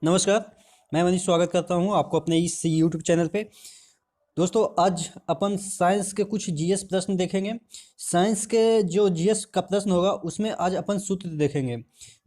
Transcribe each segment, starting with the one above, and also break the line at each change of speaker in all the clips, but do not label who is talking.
नमस्कार। मैं मनीष स्वागत करता हूं आपको अपने इस यूट्यूब चैनल पे। दोस्तों, आज अपन साइंस के कुछ जीएस प्रश्न देखेंगे। साइंस के जो जीएस का प्रश्न होगा उसमें आज अपन सूत्र देखेंगे,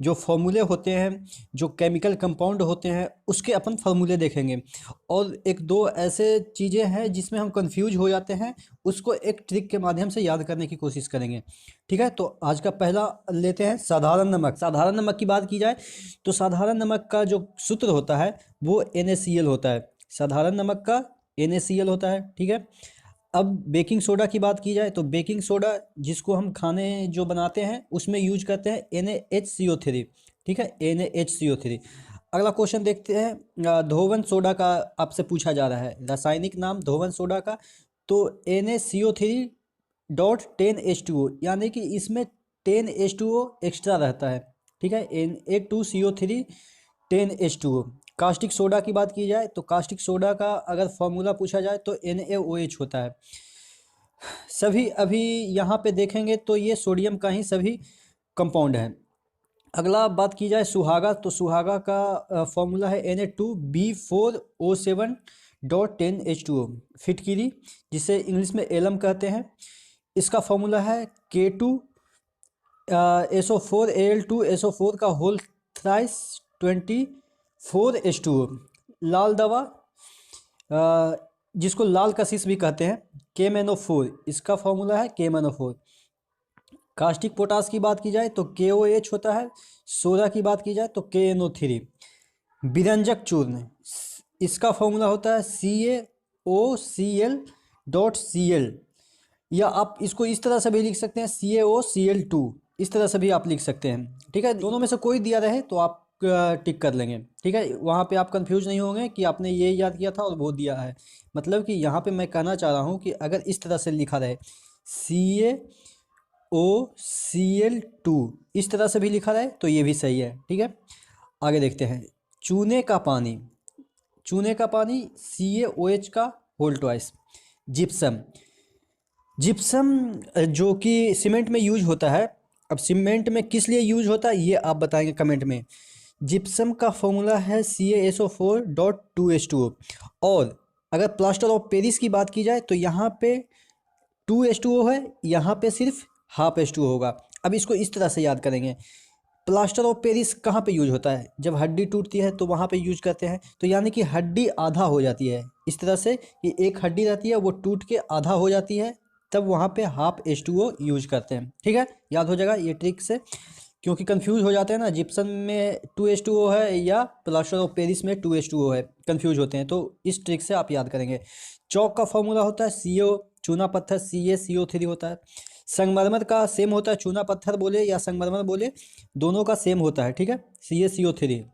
जो फॉर्मूले होते हैं, जो केमिकल कंपाउंड होते हैं उसके अपन फॉर्मूले देखेंगे। और एक दो ऐसे चीज़ें हैं जिसमें हम कंफ्यूज हो जाते हैं, उसको एक ट्रिक के माध्यम से याद करने की कोशिश करेंगे। ठीक है, तो आज का पहला लेते हैं साधारण नमक। साधारण नमक की बात की जाए तो साधारण नमक का जो सूत्र होता है वो NaCl होता है। साधारण नमक का NaCl होता है। ठीक है, अब बेकिंग सोडा की बात की जाए तो बेकिंग सोडा जिसको हम खाने जो बनाते हैं उसमें यूज करते हैं NaHCO3। ठीक है, NaHCO3। अगला क्वेश्चन देखते हैं। धोवन सोडा का आपसे पूछा जा रहा है, रासायनिक नाम धोवन सोडा का। तो NaCO3 .10H2O, यानी कि इसमें 10H2O एक्स्ट्रा रहता है। ठीक है, Na2CO3 10H2O। कास्टिक सोडा की बात की जाए तो कास्टिक सोडा का अगर फॉर्मूला पूछा जाए तो NaOH होता है। सभी अभी यहाँ पे देखेंगे तो ये सोडियम का ही सभी कंपाउंड है। अगला बात की जाए सुहागा, तो सुहागा का फॉर्मूला है Na2B4O7.10H2O। फिटकिरी, जिसे इंग्लिश में एलम कहते हैं, इसका फॉर्मूला है K2SO4Al2SO4 का होल थ्राइस 24H2O। लाल दवा, जिसको लाल कशिश भी कहते हैं, KMnO4, इसका फॉर्मूला है KMnO4। कास्टिक पोटास की बात की जाए तो KOH होता है। सोडा की बात की जाए तो KNO3। विरंजक चूर्ण, इसका फॉर्मूला होता है CaOCl.Cl, या आप इसको इस तरह से भी लिख सकते हैं CaOCl2, इस तरह से भी आप लिख सकते हैं। ठीक है, दोनों में से कोई दिया रहे तो आप टिक कर लेंगे। ठीक है, वहाँ पे आप कंफ्यूज नहीं होंगे कि आपने ये याद किया था और वो दिया है। मतलब कि यहाँ पे मैं कहना चाह रहा हूँ कि अगर इस तरह से लिखा रहे CaOCl2, इस तरह से भी लिखा रहे तो ये भी सही है। ठीक है, आगे देखते हैं। चूने का पानी, चूने का पानी CaOH का होल ट्वाइस। जिप्सम, जिप्सम जो कि सीमेंट में यूज होता है। अब सीमेंट में किस लिए यूज होता है ये आप बताएंगे कमेंट में। जिप्सम का फॉर्मूला है CaSO4.2H2O। और अगर प्लास्टर ऑफ पेरिस की बात की जाए तो यहाँ पे 2H2O है, यहाँ पे सिर्फ हाफ H2O होगा। अब इसको इस तरह से याद करेंगे। प्लास्टर ऑफ पेरिस कहाँ पे यूज होता है? जब हड्डी टूटती है तो वहाँ पे यूज करते हैं। तो यानी कि हड्डी आधा हो जाती है, इस तरह से कि एक हड्डी रहती है वो टूट के आधा हो जाती है, तब वहाँ पे हाफ H2O यूज करते हैं। ठीक है, याद हो जाएगा ये ट्रिक से, क्योंकि कंफ्यूज हो जाते हैं ना, जिप्सम में 2H2O है या प्लास्टर ऑफ पेरिस में 2H2O है, कंफ्यूज होते हैं। तो इस ट्रिक से आप याद करेंगे। चौक का फॉर्मूला होता है CO, चूना पत्थर CaCO3 होता है। संगमरमर का सेम होता है, चूना पत्थर बोले या संगमरमर बोले, दोनों का सेम होता है। ठीक है, CaCO3।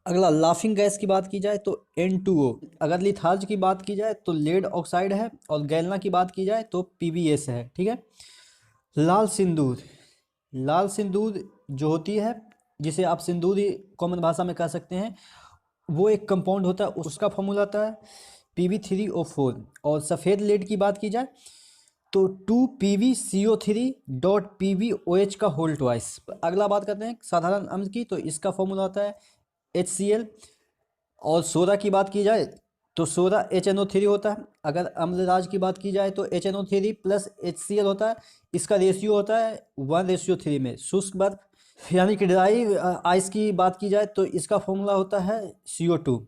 अगला लाफिंग गैस की बात की जाए तो N2O। अगर लिथार्ज की बात की जाए तो लेड ऑक्साइड है, और गैलना की बात की जाए तो PbS है। ठीक है, लाल सिंदूर, लाल सिंदूर जो होती है, जिसे आप सिंदूरी कॉमन भाषा में कह सकते हैं, वो एक कंपाउंड होता है, उसका फॉर्मूला आता है Pb3O4। और सफ़ेद लेड की बात की जाए तो 2PbCO3.PbOH का होल ट्वाइस। अगला बात करते हैं साधारण अम्ल की, तो इसका फॉर्मूला आता है HCl। और सोडा की बात की जाए तो सोडा HNO3 होता है। अगर अम्लराज की बात की जाए तो HNO3 प्लस HCl होता है। इसका रेशियो होता है 1:3 में। शुष्क बर्फ यानी कि ड्राई आइस की बात की जाए तो इसका फॉर्मूला होता है CO2।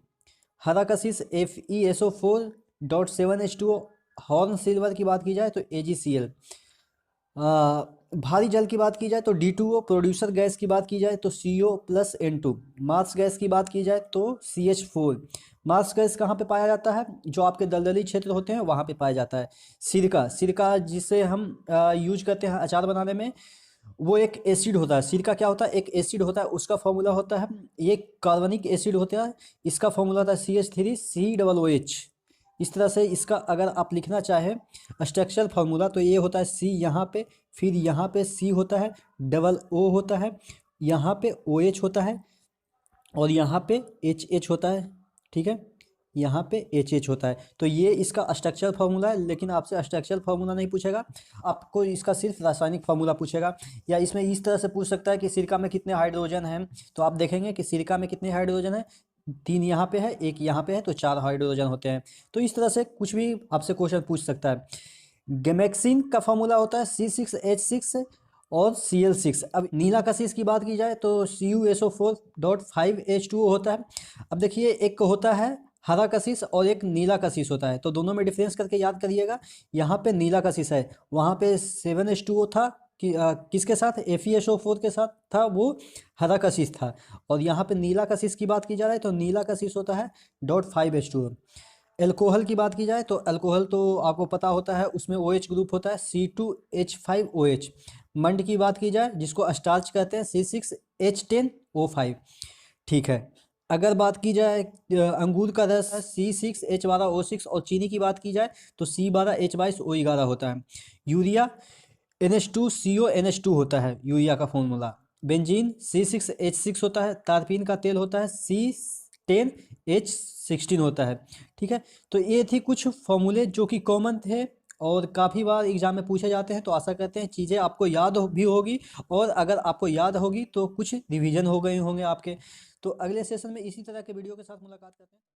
हरा कशिश FeSO4.7H2O। हॉर्न सिल्वर की बात की जाए तो AgCl। भारी जल की बात की जाए तो D2O। प्रोड्यूसर गैस की बात की जाए तो CO+N2। मार्स गैस की बात की जाए तो CH4। मार्स गैस कहाँ पे पाया जाता है? जो आपके दलदली क्षेत्र होते हैं वहाँ पे पाया जाता है। सिरका, सिरका जिसे हम यूज करते हैं अचार बनाने में, वो एक एसिड होता है। सिरका क्या होता है? एक एसिड होता है, उसका फॉर्मूला होता है, ये कार्बनिक एसिड होता है, इसका फॉर्मूला होता है CH3COOH। इस तरह से इसका अगर आप लिखना चाहें स्ट्रक्चरल फार्मूला तो ये होता है C यहाँ पे, फिर यहाँ पे C होता है, डबल O होता है, यहाँ पे OH होता है, और यहाँ पे HH होता है। ठीक है, यहाँ पे एच होता है। तो ये इसका स्ट्रक्चरल फार्मूला है, लेकिन आपसे स्ट्रक्चरल फार्मूला नहीं पूछेगा, आपको इसका सिर्फ रासायनिक फार्मूला पूछेगा। या इसमें इस तरह से पूछ सकता है कि सिरका में कितने हाइड्रोजन हैं। तो आप देखेंगे कि सिरका में कितने हाइड्रोजन है, 3 यहाँ पे है, 1 यहाँ पे है, तो 4 हाइड्रोजन होते हैं। तो इस तरह से कुछ भी आपसे क्वेश्चन पूछ सकता है। गेमेक्सिन का फॉर्मूला होता है C6H6 और Cl6। अब नीला कशिश की बात की जाए तो CuSO4.5H2O होता है। अब देखिए, एक होता है हरा कशिश और एक नीला कशिश होता है, तो दोनों में डिफरेंस करके याद करिएगा। यहाँ पे नीला कशिश है, वहाँ पे 7H2O था कि किसके साथ, FeSO4 के साथ था, वो हरा कशिश था। और यहाँ पे नीला कशिश की बात की जा रही है तो नीला कशिश होता है .5H2O। एल्कोहल की बात की जाए तो एल्कोहल तो आपको पता होता है, उसमें OH ग्रुप होता है C2H5OH। मंड की बात की जाए, जिसको स्टार्च कहते हैं, C6H10O5। ठीक है। अगर बात की जाए अंगूर का रस, C6H12O6। और चीनी की बात की जाए तो C12H22O11 होता है। यूरिया NH2CONH2 होता है यूरिया का फॉर्मूला। बेंजीन C6H6 होता है। तारपीन का तेल होता है C10H16 होता है। ठीक है। तो ये थी कुछ फॉर्मूले जो कि कॉमन थे और काफ़ी बार एग्जाम में पूछे जाते हैं। तो आशा करते हैं चीज़ें आपको भी होगी, और अगर आपको याद होगी तो कुछ रिवीजन हो गए होंगे आपके। तो अगले सेशन में इसी तरह के वीडियो के साथ मुलाकात करते हैं।